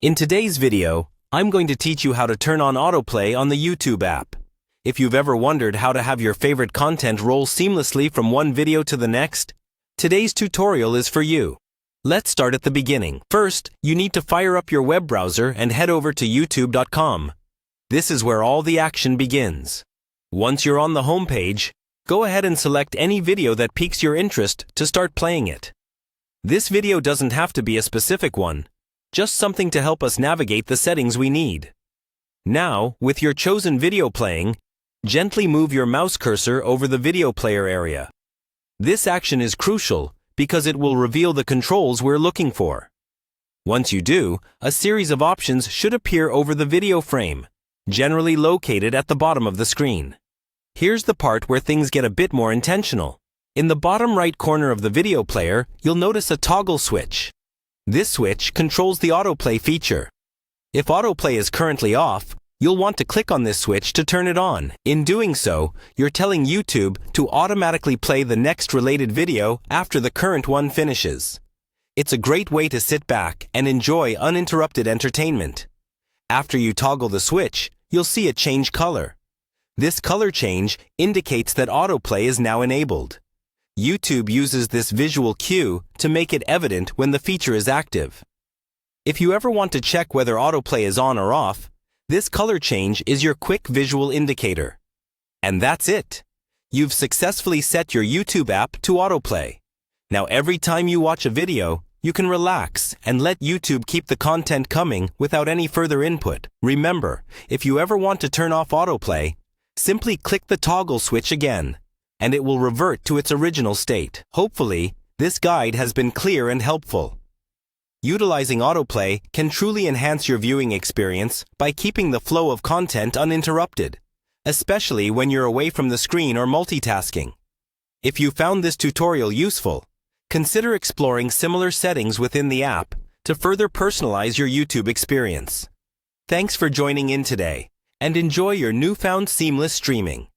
In today's video, I'm going to teach you how to turn on autoplay on the YouTube app. If you've ever wondered how to have your favorite content roll seamlessly from one video to the next, today's tutorial is for you. Let's start at the beginning. First, you need to fire up your web browser and head over to youtube.com. This is where all the action begins. Once you're on the home page, go ahead and select any video that piques your interest to start playing it. This video doesn't have to be a specific one, just something to help us navigate the settings we need. Now, with your chosen video playing, gently move your mouse cursor over the video player area. This action is crucial because it will reveal the controls we're looking for. Once you do, a series of options should appear over the video frame, generally located at the bottom of the screen. Here's the part where things get a bit more intentional. In the bottom right corner of the video player, you'll notice a toggle switch. This switch controls the autoplay feature. If autoplay is currently off, you'll want to click on this switch to turn it on. In doing so, you're telling YouTube to automatically play the next related video after the current one finishes. It's a great way to sit back and enjoy uninterrupted entertainment. After you toggle the switch, you'll see it change color. This color change indicates that autoplay is now enabled. YouTube uses this visual cue to make it evident when the feature is active. If you ever want to check whether autoplay is on or off, this color change is your quick visual indicator. And that's it. You've successfully set your YouTube app to autoplay. Now every time you watch a video, you can relax and let YouTube keep the content coming without any further input. Remember, if you ever want to turn off autoplay, simply click the toggle switch again, and it will revert to its original state. Hopefully, this guide has been clear and helpful. Utilizing autoplay can truly enhance your viewing experience by keeping the flow of content uninterrupted, especially when you're away from the screen or multitasking. If you found this tutorial useful, consider exploring similar settings within the app to further personalize your YouTube experience. Thanks for joining in today, and enjoy your newfound seamless streaming.